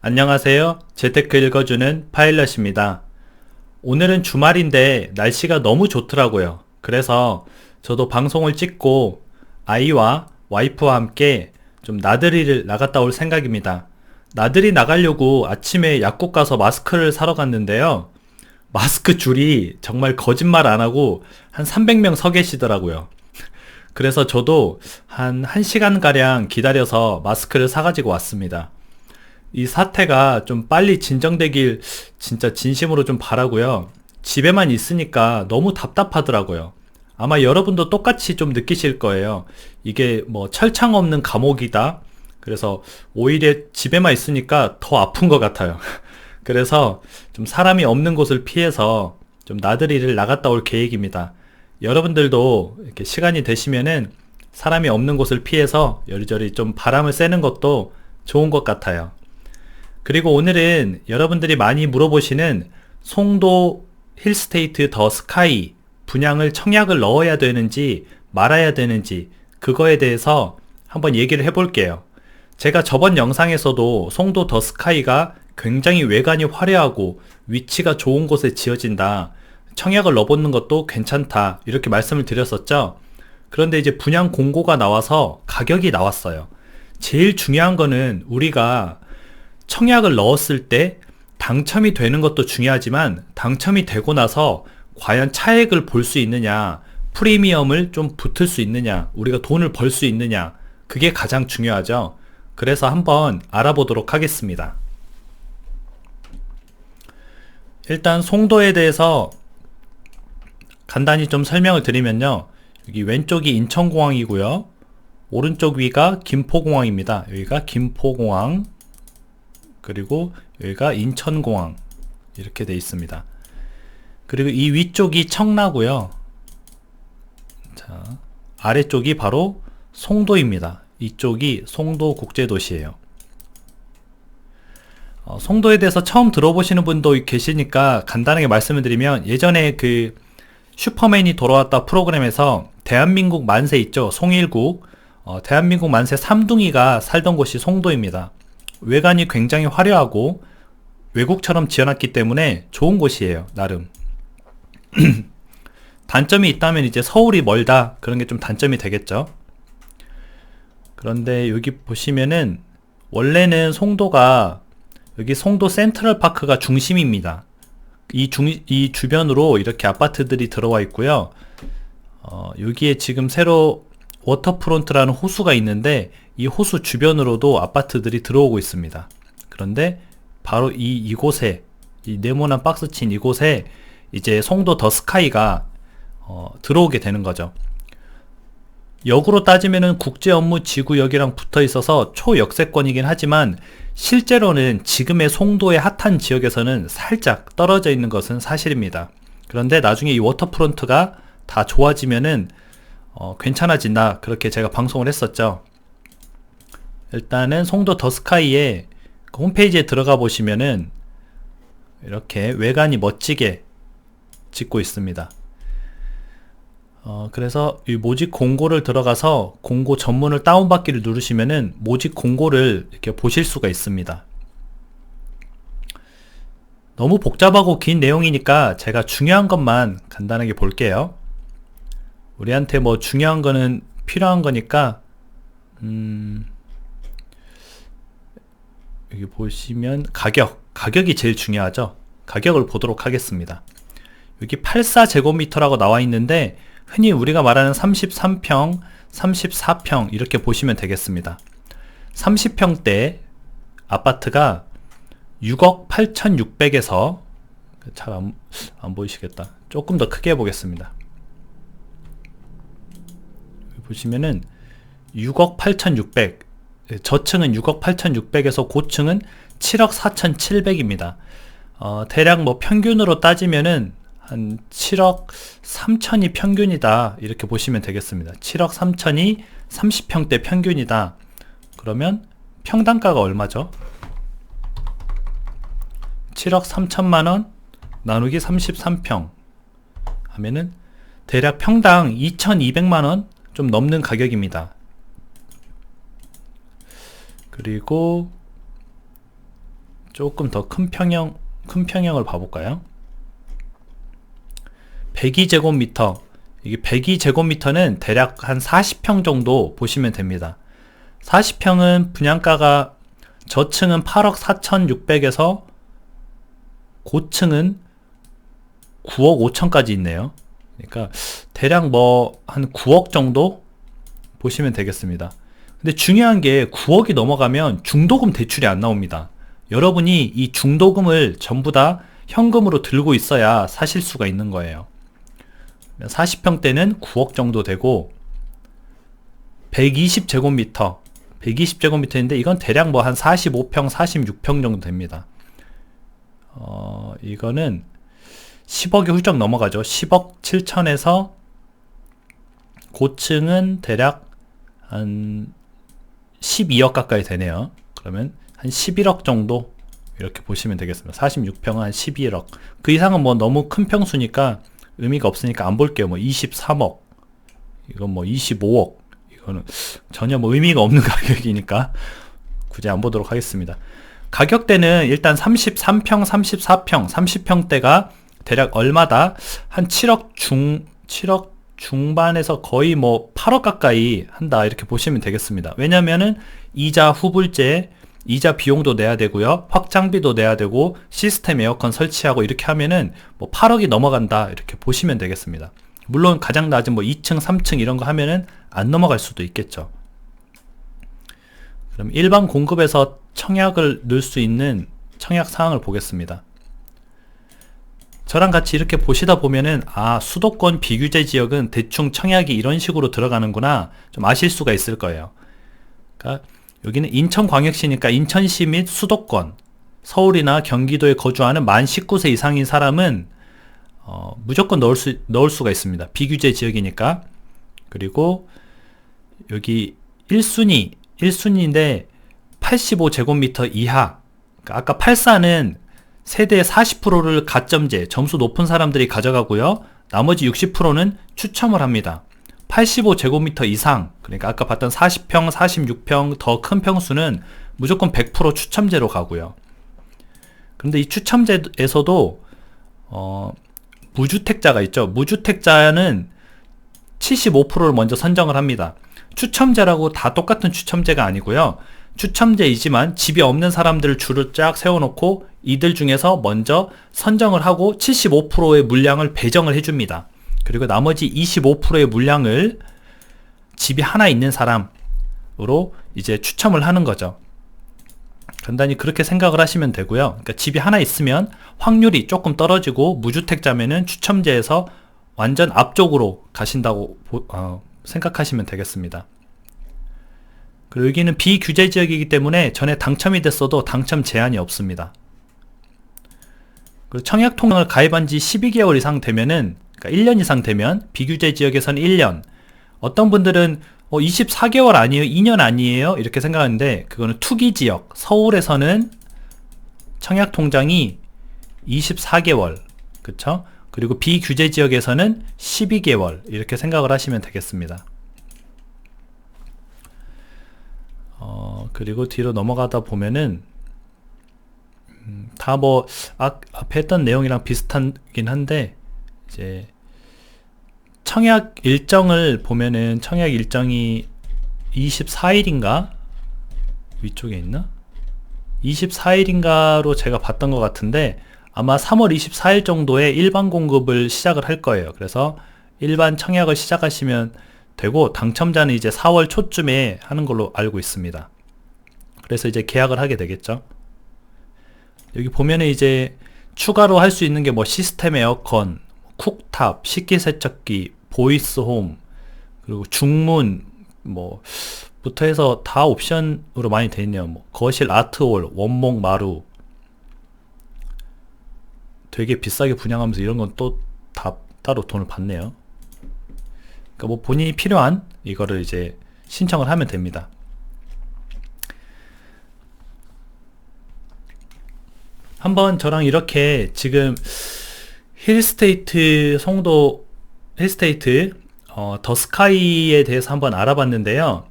안녕하세요. 재테크 읽어주는 파일럿입니다. 오늘은 주말인데 날씨가 너무 좋더라고요. 그래서 저도 방송을 찍고 아이와 와이프와 함께 좀 나들이를 나갔다 올 생각입니다. 나들이 나가려고 아침에 약국 가서 마스크를 사러 갔는데요. 마스크 줄이 정말 거짓말 안 하고 한 300명 서 계시더라고요. 그래서 저도 한 1시간가량 기다려서 마스크를 사가지고 왔습니다. 이 사태가 좀 빨리 진정되길 진짜 진심으로 좀 바라고요. 집에만 있으니까 너무 답답하더라고요. 아마 여러분도 똑같이 좀 느끼실 거예요. 이게 뭐 철창 없는 감옥이다. 그래서 오히려 집에만 있으니까 더 아픈 것 같아요. 그래서 좀 사람이 없는 곳을 피해서 좀 나들이를 나갔다 올 계획입니다. 여러분들도 이렇게 시간이 되시면은 사람이 없는 곳을 피해서 여리저리 좀 바람을 쐬는 것도 좋은 것 같아요. 그리고 오늘은 여러분들이 많이 물어보시는 송도 힐스테이트 더 스카이 분양을 청약을 넣어야 되는지 말아야 되는지 그거에 대해서 한번 얘기를 해볼게요. 제가 저번 영상에서도 송도 더 스카이가 굉장히 외관이 화려하고 위치가 좋은 곳에 지어진다. 청약을 넣어보는 것도 괜찮다. 이렇게 말씀을 드렸었죠. 그런데 이제 분양 공고가 나와서 가격이 나왔어요. 제일 중요한 거는 우리가 청약을 넣었을 때 당첨이 되는 것도 중요하지만 당첨이 되고 나서 과연 차액을 볼 수 있느냐, 프리미엄을 좀 붙을 수 있느냐, 우리가 돈을 벌 수 있느냐, 그게 가장 중요하죠. 그래서 한번 알아보도록 하겠습니다. 일단 송도에 대해서 간단히 좀 설명을 드리면요. 여기 왼쪽이 인천공항이고요. 오른쪽 위가 김포공항입니다. 여기가 김포공항, 그리고 여기가 인천공항 이렇게 돼 있습니다. 그리고 이 위쪽이 청라고요. 자, 아래쪽이 바로 송도입니다. 이쪽이 송도 국제도시예요. 송도에 대해서 처음 들어보시는 분도 계시니까 간단하게 말씀을 드리면 예전에 그 슈퍼맨이 돌아왔다 프로그램에서 대한민국 만세 있죠. 송일국 대한민국 만세 3둥이가 살던 곳이 송도입니다. 외관이 굉장히 화려하고 외국처럼 지어놨기 때문에 좋은 곳이에요. 나름. 단점이 있다면 이제 서울이 멀다 그런 게 좀 단점이 되겠죠. 그런데 여기 보시면은 원래는 송도가 여기 송도 센트럴파크가 중심입니다. 이 주변으로 이렇게 아파트들이 들어와 있고요. 여기에 지금 새로 워터프론트라는 호수가 있는데 이 호수 주변으로도 아파트들이 들어오고 있습니다. 그런데 바로 이곳에 이 네모난 박스 친 이곳에 이제 송도 더 스카이가 들어오게 되는 거죠. 역으로 따지면은 국제업무지구역이랑 붙어 있어서 초역세권이긴 하지만 실제로는 지금의 송도의 핫한 지역에서는 살짝 떨어져 있는 것은 사실입니다. 그런데 나중에 이 워터프론트가 다 좋아지면은 괜찮아진다 그렇게 제가 방송을 했었죠. 일단은 송도 더 스카이의 홈페이지에 들어가 보시면은 이렇게 외관이 멋지게 짓고 있습니다. 그래서 이 모집 공고를 들어가서 공고 전문을 다운받기를 누르시면은 모집 공고를 이렇게 보실 수가 있습니다. 너무 복잡하고 긴 내용이니까 제가 중요한 것만 간단하게 볼게요. 우리한테 뭐 중요한 거는 필요한 거니까 여기 보시면 가격이 제일 중요하죠. 가격을 보도록 하겠습니다. 여기 84제곱미터라고 나와 있는데 흔히 우리가 말하는 33평, 34평 이렇게 보시면 되겠습니다. 30평대 아파트가 6억 8,600에서 잘 안 보이시겠다. 조금 더 크게 해보겠습니다. 여기 보시면은 6억 8,600 저층은 6억 8,600에서 고층은 7억 4,700입니다. 대략 뭐 평균으로 따지면은 한 7억 3천이 평균이다 이렇게 보시면 되겠습니다. 7억 3천이 30평대 평균이다. 그러면 평당가가 얼마죠? 7억 3천만원 나누기 33평 하면은 대략 평당 2,200만원 좀 넘는 가격입니다. 그리고 조금 더 큰 평형을 봐볼까요? 102제곱미터. 이게 102제곱미터는 대략 한 40평 정도 보시면 됩니다. 40평은 분양가가 저층은 8억 4,600에서 고층은 9억 5천까지 있네요. 그러니까 대략 뭐 한 9억 정도 보시면 되겠습니다. 근데 중요한 게 9억이 넘어가면 중도금 대출이 안 나옵니다. 여러분이 이 중도금을 전부 다 현금으로 들고 있어야 사실 수가 있는 거예요. 40평대는 9억 정도 되고 120제곱미터인데 이건 대략 뭐 한 45평, 46평 정도 됩니다. 이거는 10억이 훌쩍 넘어가죠. 10억 7천에서 고층은 대략 한 12억 가까이 되네요. 그러면 한 11억 정도 이렇게 보시면 되겠습니다. 46평은 한 11억. 그 이상은 뭐 너무 큰 평수니까 의미가 없으니까 안 볼게요. 뭐 23억, 이건 뭐 25억, 이거는 전혀 뭐 의미가 없는 가격이니까 굳이 안 보도록 하겠습니다. 가격대는 일단 33평, 34평, 30평대가 대략 얼마다? 한 7억 중반에서 거의 뭐 8억 가까이 한다, 이렇게 보시면 되겠습니다. 왜냐면은 이자 후불제, 이자 비용도 내야 되고요, 확장비도 내야 되고, 시스템 에어컨 설치하고 이렇게 하면은 뭐 8억이 넘어간다, 이렇게 보시면 되겠습니다. 물론 가장 낮은 뭐 2층, 3층 이런 거 하면은 안 넘어갈 수도 있겠죠. 그럼 일반 공급에서 청약을 넣을 수 있는 청약 사항을 보겠습니다. 저랑 같이 이렇게 보시다 보면은 수도권 비규제 지역은 대충 청약이 이런 식으로 들어가는구나 좀 아실 수가 있을 거예요. 그러니까 여기는 인천광역시니까 인천시 및 수도권, 서울이나 경기도에 거주하는 만 19세 이상인 사람은 무조건 넣을 수가 있습니다. 비규제 지역이니까. 그리고 여기 1순위인데 85제곱미터 이하. 그러니까 아까 84는 세대 40%를 가점제, 점수 높은 사람들이 가져가고요. 나머지 60%는 추첨을 합니다. 85제곱미터 이상, 그러니까 아까 봤던 40평, 46평 더 큰 평수는 무조건 100% 추첨제로 가고요. 그런데 이 추첨제에서도 무주택자가 있죠. 무주택자는 75%를 먼저 선정을 합니다. 추첨제라고 다 똑같은 추첨제가 아니고요. 추첨제이지만 집이 없는 사람들을 줄을 쫙 세워놓고 이들 중에서 먼저 선정을 하고 75%의 물량을 배정을 해줍니다. 그리고 나머지 25%의 물량을 집이 하나 있는 사람으로 이제 추첨을 하는 거죠. 간단히 그렇게 생각을 하시면 되고요. 그러니까 집이 하나 있으면 확률이 조금 떨어지고, 무주택자면은 추첨제에서 완전 앞쪽으로 가신다고 생각하시면 되겠습니다. 그리고 여기는 비규제 지역이기 때문에 전에 당첨이 됐어도 당첨 제한이 없습니다. 그리고 청약통장을 가입한 지 12개월 이상 되면은, 그러니까 1년 이상 되면, 비규제 지역에서는 1년, 어떤 분들은 24개월 아니에요? 2년 아니에요? 이렇게 생각하는데, 그거는 투기지역, 서울에서는 청약통장이 24개월, 그쵸? 그리고 비규제 지역에서는 12개월, 이렇게 생각을 하시면 되겠습니다. 그리고 뒤로 넘어가다 보면은, 다 뭐, 앞에 했던 내용이랑 비슷하긴 한데, 이제, 청약 일정을 보면은, 청약 일정이 24일인가? 위쪽에 있나? 24일인가로 제가 봤던 것 같은데, 아마 3월 24일 정도에 일반 공급을 시작을 할 거예요. 그래서 일반 청약을 시작하시면 되고, 당첨자는 이제 4월 초쯤에 하는 걸로 알고 있습니다. 그래서 이제 계약을 하게 되겠죠. 여기 보면은 이제 추가로 할 수 있는 게 뭐 시스템 에어컨, 쿡탑, 식기세척기, 보이스홈, 그리고 중문 뭐 부터 해서 다 옵션으로 많이 돼 있네요. 뭐 거실 아트홀, 원목 마루. 되게 비싸게 분양하면서 이런 건 또 다 따로 돈을 받네요. 그러니까 뭐 본인이 필요한 이거를 이제 신청을 하면 됩니다. 한번 저랑 이렇게 지금 힐스테이트 송도 힐스테이트 더 스카이에 대해서 한번 알아봤는데요.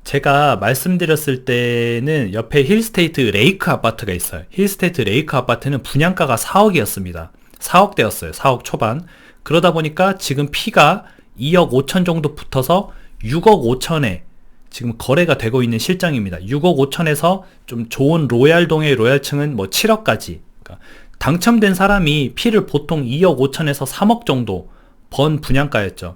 제가 말씀드렸을 때는 옆에 힐스테이트 레이크 아파트가 있어요. 힐스테이트 레이크 아파트는 분양가가 4억이었습니다. 4억대였어요. 4억 초반. 그러다 보니까 지금 P가 2억 5천 정도 붙어서 6억 5천에 지금 거래가 되고 있는 실정입니다. 6억 5천에서 좀 좋은 로얄동의 로얄층은 뭐 7억까지. 그러니까 당첨된 사람이 P를 보통 2억 5천에서 3억 정도 번 분양가였죠.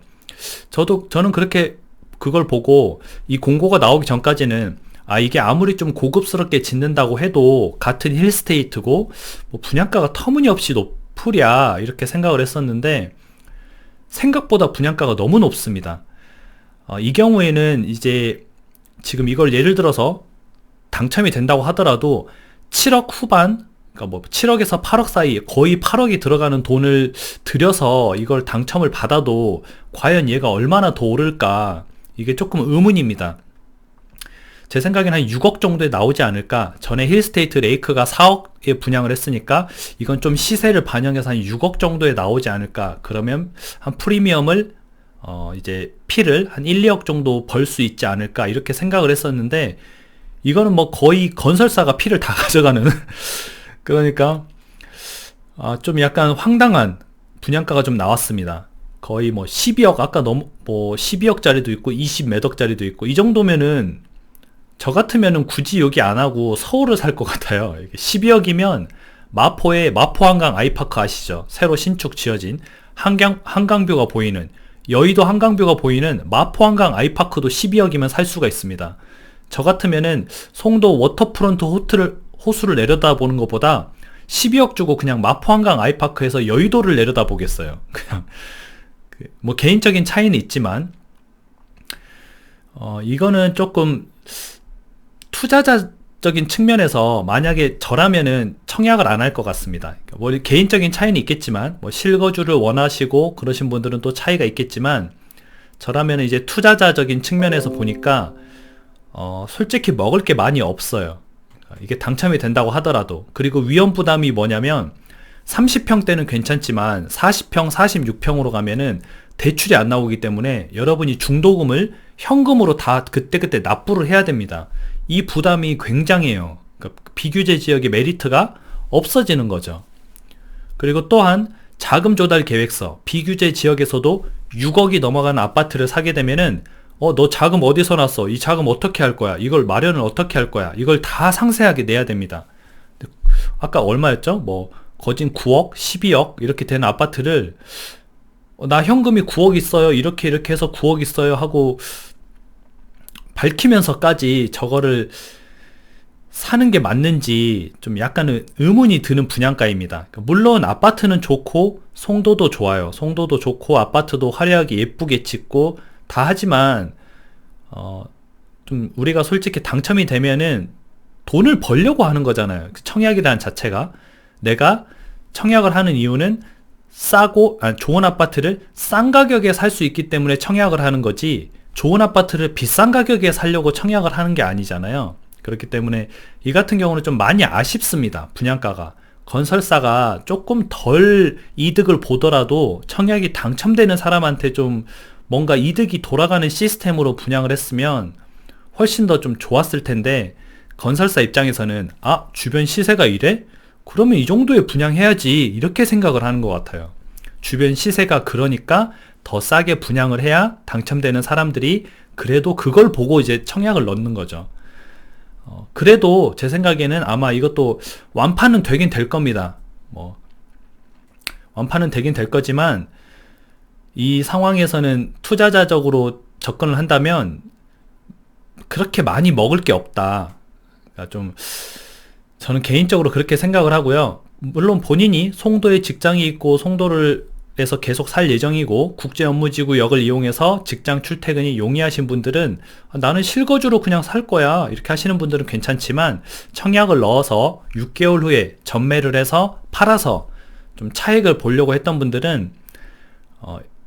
저는 그렇게 그걸 보고 이 공고가 나오기 전까지는 이게 아무리 좀 고급스럽게 짓는다고 해도 같은 힐스테이트고 뭐 분양가가 터무니없이 높으랴 이렇게 생각을 했었는데 생각보다 분양가가 너무 높습니다. 이 경우에는 이제 지금 이걸 예를 들어서 당첨이 된다고 하더라도 7억 후반, 그러니까 뭐 7억에서 8억 사이 거의 8억이 들어가는 돈을 들여서 이걸 당첨을 받아도 과연 얘가 얼마나 더 오를까, 이게 조금 의문입니다. 제 생각에는 한 6억 정도에 나오지 않을까. 전에 힐스테이트 레이크가 4억에 분양을 했으니까 이건 좀 시세를 반영해서 한 6억 정도에 나오지 않을까. 그러면 한 프리미엄을 이제 P를 한 1, 2억 정도 벌 수 있지 않을까 이렇게 생각을 했었는데 이거는 뭐 거의 건설사가 P를 다 가져가는 그러니까 좀 약간 황당한 분양가가 좀 나왔습니다. 거의 뭐 12억, 아까 너무 뭐 12억짜리도 있고 20 몇 억짜리도 있고, 이 정도면은 저 같으면은 굳이 여기 안 하고 서울을 살 것 같아요. 12억이면 마포에 마포 한강 아이파크 아시죠? 새로 신축 지어진 한강뷰가 보이는, 여의도 한강뷰가 보이는 마포 한강 아이파크도 12억이면 살 수가 있습니다. 저 같으면은 송도 워터프론트 호수를 내려다보는 것보다 12억 주고 그냥 마포 한강 아이파크에서 여의도를 내려다보겠어요. 그냥 뭐 개인적인 차이는 있지만 이거는 조금 투자자적인 측면에서 만약에 저라면은 청약을 안 할 것 같습니다. 뭐 개인적인 차이는 있겠지만 뭐 실거주를 원하시고 그러신 분들은 또 차이가 있겠지만 저라면은 이제 투자자적인 측면에서 보니까 솔직히 먹을 게 많이 없어요. 이게 당첨이 된다고 하더라도. 그리고 위험 부담이 뭐냐면 30평대는 괜찮지만 40평, 46평으로 가면은 대출이 안 나오기 때문에 여러분이 중도금을 현금으로 다 그때그때 납부를 해야 됩니다. 이 부담이 굉장해요. 그러니까 비규제 지역의 메리트가 없어지는 거죠. 그리고 또한 자금 조달 계획서, 비규제 지역에서도 6억이 넘어가는 아파트를 사게 되면은 너 자금 어디서 났어? 이 자금 어떻게 할 거야? 이걸 마련을 어떻게 할 거야? 이걸 다 상세하게 내야 됩니다. 아까 얼마였죠? 뭐 거진 9억, 12억 이렇게 되는 아파트를 나 현금이 9억 있어요. 이렇게 해서 9억 있어요 하고 밝히면서까지 저거를 사는 게 맞는지 좀 약간은 의문이 드는 분양가입니다. 물론 아파트는 좋고 송도도 좋아요. 송도도 좋고 아파트도 화려하게 예쁘게 짓고 다 하지만 좀 우리가 솔직히 당첨이 되면은 돈을 벌려고 하는 거잖아요. 청약이라는 자체가. 내가 청약을 하는 이유는 좋은 아파트를 싼 가격에 살 수 있기 때문에 청약을 하는 거지, 좋은 아파트를 비싼 가격에 살려고 청약을 하는 게 아니잖아요. 그렇기 때문에 이 같은 경우는 좀 많이 아쉽습니다. 분양가가. 건설사가 조금 덜 이득을 보더라도 청약이 당첨되는 사람한테 좀 뭔가 이득이 돌아가는 시스템으로 분양을 했으면 훨씬 더 좀 좋았을 텐데, 건설사 입장에서는 주변 시세가 이래? 그러면 이 정도에 분양해야지, 이렇게 생각을 하는 것 같아요. 주변 시세가 그러니까 더 싸게 분양을 해야 당첨되는 사람들이 그래도 그걸 보고 이제 청약을 넣는 거죠. 그래도 제 생각에는 아마 이것도 완판은 되긴 될 겁니다. 완판은 되긴 될 거지만 이 상황에서는 투자자적으로 접근을 한다면 그렇게 많이 먹을 게 없다. 그러니까 좀 저는 개인적으로 그렇게 생각을 하고요. 물론 본인이 송도에 직장이 있고 송도에서 계속 살 예정이고 국제 업무지구역을 이용해서 직장 출퇴근이 용이하신 분들은 나는 실거주로 그냥 살 거야 이렇게 하시는 분들은 괜찮지만, 청약을 넣어서 6개월 후에 전매를 해서 팔아서 좀 차익을 보려고 했던 분들은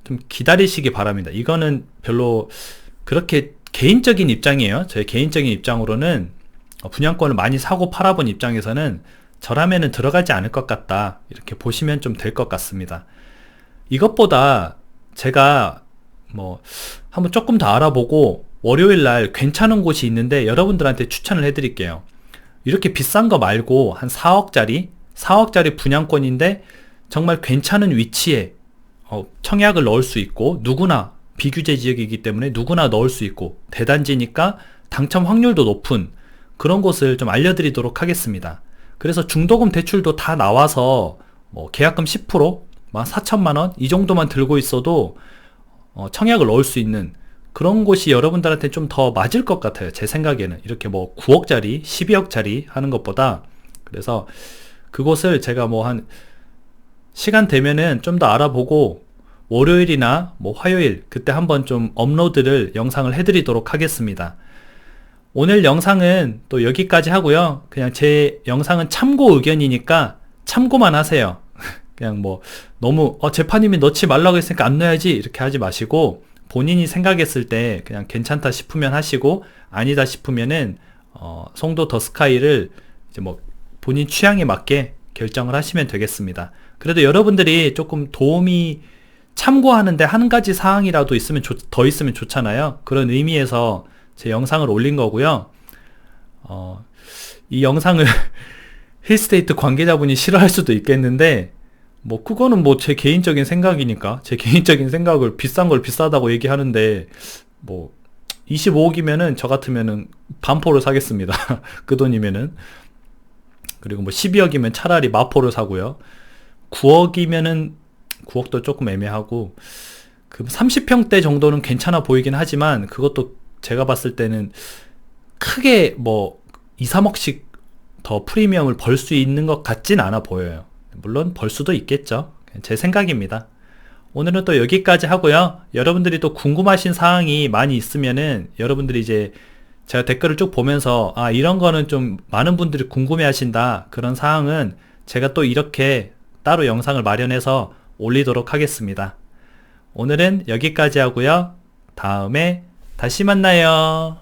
좀 기다리시기 바랍니다. 이거는 별로 그렇게 개인적인 입장이에요. 제 개인적인 입장으로는 분양권을 많이 사고 팔아본 입장에서는 저라면은 들어가지 않을 것 같다, 이렇게 보시면 좀 될 것 같습니다. 이것보다 제가 한번 조금 더 알아보고 월요일 날 괜찮은 곳이 있는데 여러분들한테 추천을 해드릴게요. 이렇게 비싼 거 말고 한 4억짜리 분양권인데 정말 괜찮은 위치에 청약을 넣을 수 있고, 누구나 비규제 지역이기 때문에 누구나 넣을 수 있고, 대단지니까 당첨 확률도 높은 그런 곳을 좀 알려드리도록 하겠습니다. 그래서 중도금 대출도 다 나와서 계약금 10%, 4천만원 이 정도만 들고 있어도 청약을 넣을 수 있는 그런 곳이 여러분들한테 좀 더 맞을 것 같아요. 제 생각에는 이렇게 9억짜리 12억짜리 하는 것보다. 그래서 그곳을 제가 한 시간 되면은 좀 더 알아보고 월요일이나 화요일 그때 한번 좀 업로드를 영상을 해드리도록 하겠습니다. 오늘 영상은 또 여기까지 하고요. 그냥 제 영상은 참고 의견이니까 참고만 하세요. 그냥 너무 재판님이 넣지 말라고 했으니까 안 넣어야지 이렇게 하지 마시고, 본인이 생각했을 때 그냥 괜찮다 싶으면 하시고, 아니다 싶으면은 송도 더 스카이를 이제 본인 취향에 맞게 결정을 하시면 되겠습니다. 그래도 여러분들이 조금 도움이 참고하는데 한 가지 사항이라도 더 있으면 좋잖아요. 그런 의미에서 제 영상을 올린 거고요. 이 영상을 힐스테이트 관계자분이 싫어할 수도 있겠는데, 그거는 제 개인적인 생각이니까, 제 개인적인 생각을 비싼 걸 비싸다고 얘기하는데, 25억이면은 저 같으면은 반포를 사겠습니다. 그 돈이면은. 그리고 12억이면 차라리 마포를 사고요. 9억이면은 9억도 조금 애매하고, 그 30평대 정도는 괜찮아 보이긴 하지만, 그것도 제가 봤을 때는 크게 2, 3억씩 더 프리미엄을 벌 수 있는 것 같진 않아 보여요. 물론 벌 수도 있겠죠. 제 생각입니다. 오늘은 또 여기까지 하고요. 여러분들이 또 궁금하신 사항이 많이 있으면은 여러분들이 이제 제가 댓글을 쭉 보면서 이런 거는 좀 많은 분들이 궁금해 하신다, 그런 사항은 제가 또 이렇게 따로 영상을 마련해서 올리도록 하겠습니다. 오늘은 여기까지 하고요. 다음에 다시 만나요.